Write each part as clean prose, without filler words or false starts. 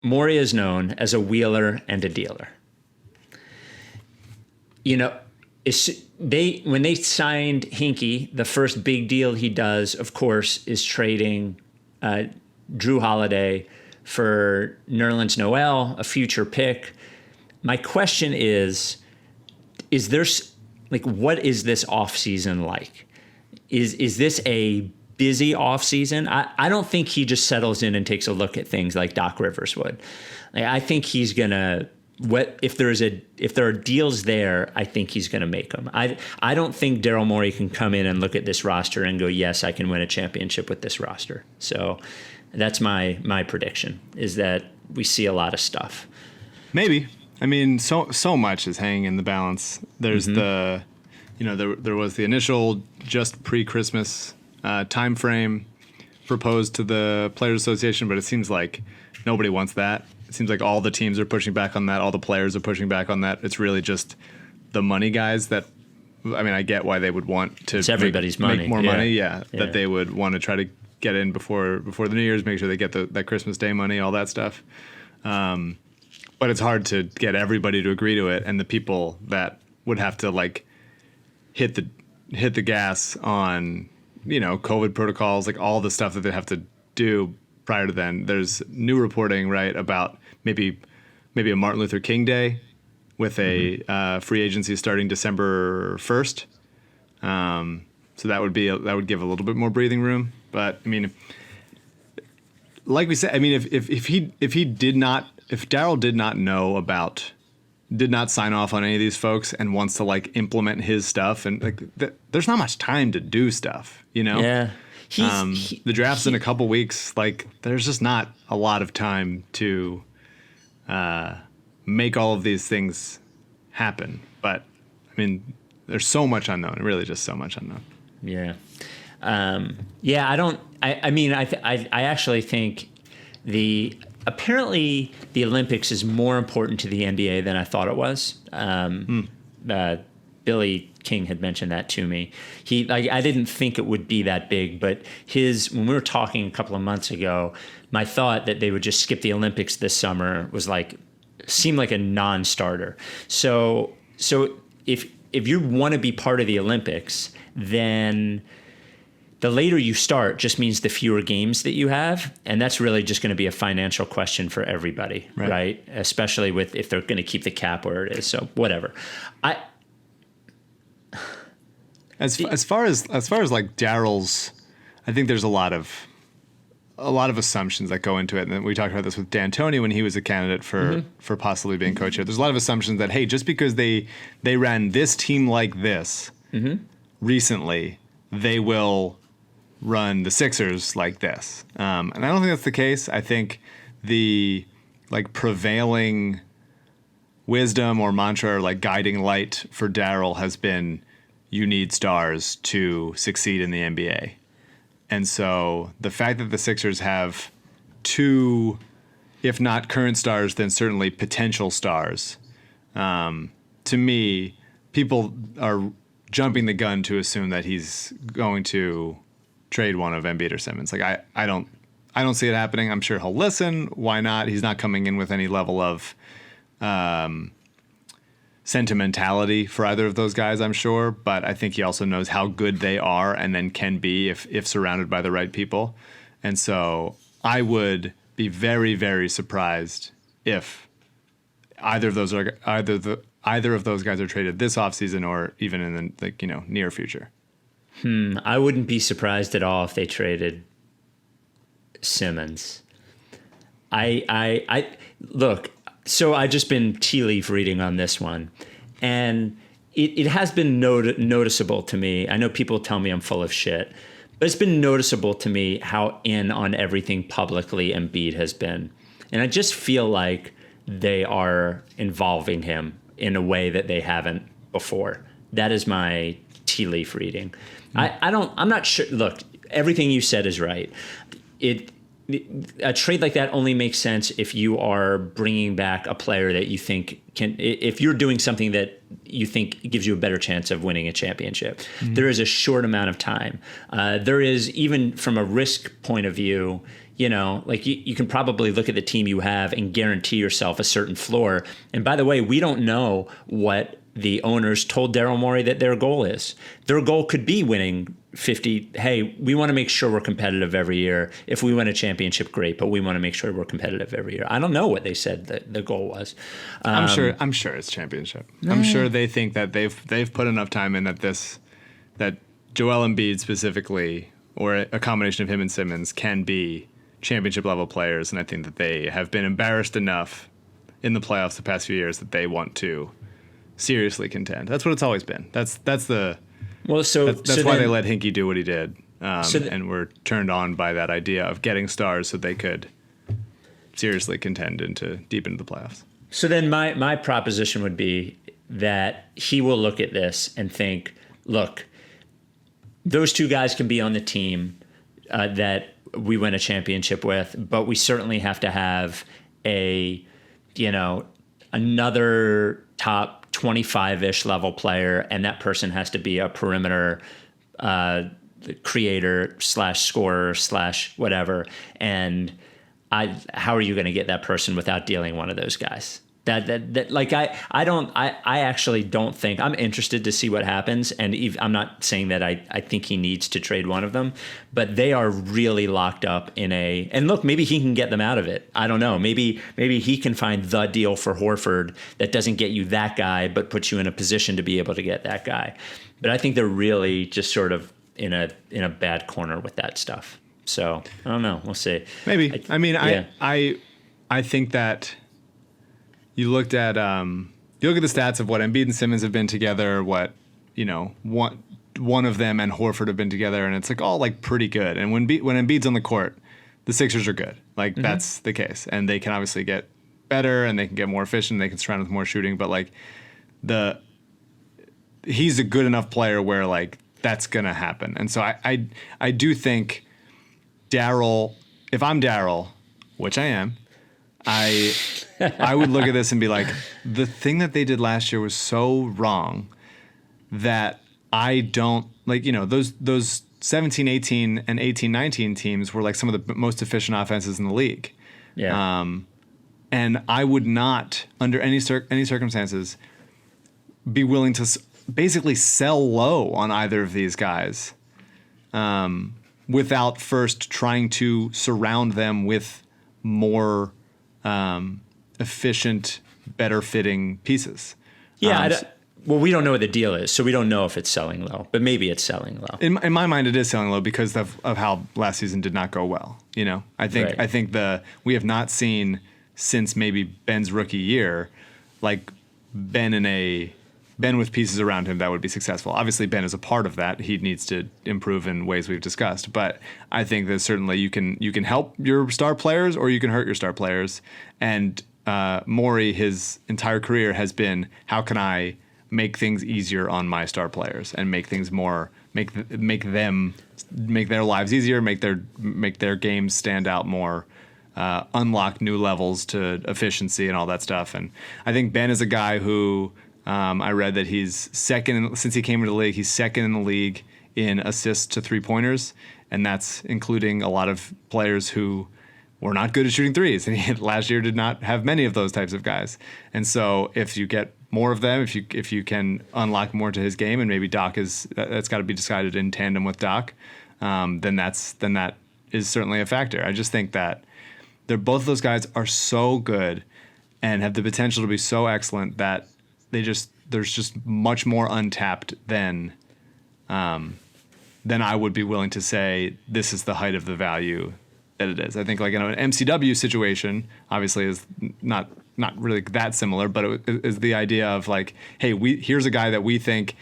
Morey is known as a wheeler and a dealer. You know, when they signed Hinkie, the first big deal he does, of course, is trading Drew Holiday for Nerlens Noel, a future pick. My question is there like, what is this offseason like? Is this a busy offseason? I don't think he just settles in and takes a look at things like Doc Rivers would. Like, I think he's gonna if there are deals there, I think he's gonna make them. I don't think Daryl Morey can come in and look at this roster and go, yes, I can win a championship with this roster. So that's my prediction, is that we see a lot of stuff. Maybe. I mean, so much is hanging in the balance. There's there was the initial just pre-Christmas time frame proposed to the Players Association, but it seems like nobody wants that. It seems like all the teams are pushing back on that. All the players are pushing back on that. It's really just the money guys that, I mean, I get why they would want to make more money. Yeah, that they would want to try to get in before the New Year's, make sure they get that Christmas Day money, all that stuff. But it's hard to get everybody to agree to it, and the people that would have to like hit the gas on, you know, COVID protocols, like all the stuff that they have to do prior to then. There's new reporting, right, about maybe a Martin Luther King Day with a free agency starting December 1st. So that would give a little bit more breathing room. But I mean, like we said, I mean, if Daryl did not sign off on any of these folks and wants to like implement his stuff, and like there's not much time to do stuff, you know? Yeah. The draft's in a couple weeks. Like, there's just not a lot of time to make all of these things happen. But I mean, there's so much unknown. Really, just so much unknown. Yeah. I actually think apparently the Olympics is more important to the NBA than I thought it was. Billy King had mentioned that to me. I didn't think it would be that big, but when we were talking a couple of months ago, my thought that they would just skip the Olympics this summer seemed like a non-starter. So if you want to be part of the Olympics, then the later you start just means the fewer games that you have, and that's really just going to be a financial question for everybody, right? Especially if they're going to keep the cap where it is. So whatever. As far as like Daryl's, I think there's a lot of assumptions that go into it, and we talked about this with D'Antoni when he was a candidate for possibly being coach here. There's a lot of assumptions that, hey, just because they ran this team like this recently, they will run the Sixers like this. And I don't think that's the case. I think the like prevailing wisdom or mantra or like guiding light for Daryl has been, you need stars to succeed in the NBA. And so the fact that the Sixers have two, if not current stars, then certainly potential stars, to me, people are jumping the gun to assume that he's going to trade one of Embiid or Simmons. Like I don't see it happening. I'm sure he'll listen. Why not? He's not coming in with any level of sentimentality for either of those guys, I'm sure. But I think he also knows how good they are and then can be if surrounded by the right people. And so I would be very, very surprised if either of those guys are traded this offseason or even in the near future. I wouldn't be surprised at all if they traded Simmons. I look. So I just been tea leaf reading on this one, and it has been noticeable to me. I know people tell me I'm full of shit, but it's been noticeable to me how in on everything publicly Embiid has been, and I just feel like they are involving him in a way that they haven't before. That is my tea leaf reading. I'm not sure. Look, everything you said is right. A trade like that only makes sense if you are bringing back a player that you think if you're doing something that you think gives you a better chance of winning a championship. There is a short amount of time. There is, even from a risk point of view, like you can probably look at the team you have and guarantee yourself a certain floor. And by the way, we don't know what the owners told Daryl Morey that their goal is. Their goal could be winning 50. Hey, we want to make sure we're competitive every year. If we win a championship, great, but we want to make sure we're competitive every year. I don't know what they said that the goal was. I'm sure it's championship. I'm sure they think that they've put enough time in that Joel Embiid specifically, or a combination of him and Simmons, can be championship level players, and I think that they have been embarrassed enough in the playoffs the past few years that they want to seriously contend. That's what it's always been. That's why they let Hinkie do what he did, and were turned on by that idea of getting stars so they could seriously contend deep into the playoffs. So then my proposition would be that he will look at this and think, look, those two guys can be on the team that we win a championship with, but we certainly have to have another top 25-ish level player, and that person has to be a perimeter creator / scorer / whatever. And how are you going to get that person without dealing one of those guys? I actually don't think. I'm interested to see what happens, and I'm not saying that I think he needs to trade one of them, but they are really locked up in and look, maybe he can get them out of it. I don't know. Maybe he can find the deal for Horford that doesn't get you that guy, but puts you in a position to be able to get that guy. But I think they're really just sort of in a bad corner with that stuff. So I don't know. We'll see. Maybe. I think that. You look at the stats of what Embiid and Simmons have been together, what one of them and Horford have been together, and it's all pretty good. And when Embiid's on the court, the Sixers are good. That's the case, and they can obviously get better and they can get more efficient. They can surround with more shooting, but he's a good enough player where that's gonna happen. And so I do think Daryl, if I'm Daryl, which I am, I would look at this and be like, the thing that they did last year was so wrong that I don't those 17, 18, and 18, 19 teams were some of the most efficient offenses in the league. Yeah. And I would not, under any circumstances, be willing to basically sell low on either of these guys without first trying to surround them with more efficient, better fitting pieces. Yeah. We don't know what the deal is, so we don't know if it's selling low, but maybe it's selling low. In my mind, it is selling low because of how last season did not go well. I think we have not seen since maybe Ben's rookie year, Ben with pieces around him that would be successful. Obviously, Ben is a part of that. He needs to improve in ways we've discussed. But I think that certainly you can help your star players or you can hurt your star players. And Morey, his entire career has been, how can I make things easier on my star players and make things more, make their lives easier, make their games stand out more, unlock new levels to efficiency and all that stuff. And I think Ben is a guy who. I read that he's second since he came into the league. He's second in the league in assists to 3-pointers, and that's including a lot of players who were not good at shooting threes. And last year did not have many of those types of guys. And so, if you get more of them, if you can unlock more to his game, and maybe that's got to be decided in tandem with Doc, then that is certainly a factor. I just think that both of those guys are so good and have the potential to be so excellent that. There's just much more untapped than I would be willing to say this is the height of the value that it is. I think in an MCW situation, obviously is not really that similar, but it is the idea of hey, here's a guy that we think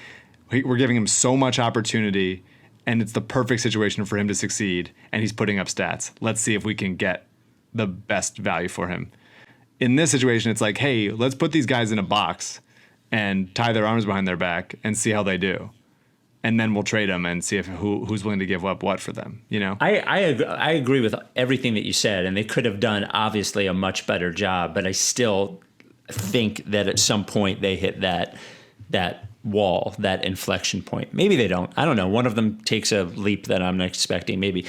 we're giving him so much opportunity, and it's the perfect situation for him to succeed, and he's putting up stats. Let's see if we can get the best value for him. In this situation, it's hey, let's put these guys in a box and tie their arms behind their back and see how they do. And then we'll trade them and see who's willing to give up what for them, I agree with everything that you said, and they could have done, obviously, a much better job, but I still think that at some point they hit that wall, that inflection point. Maybe they don't. I don't know. One of them takes a leap that I'm not expecting, maybe.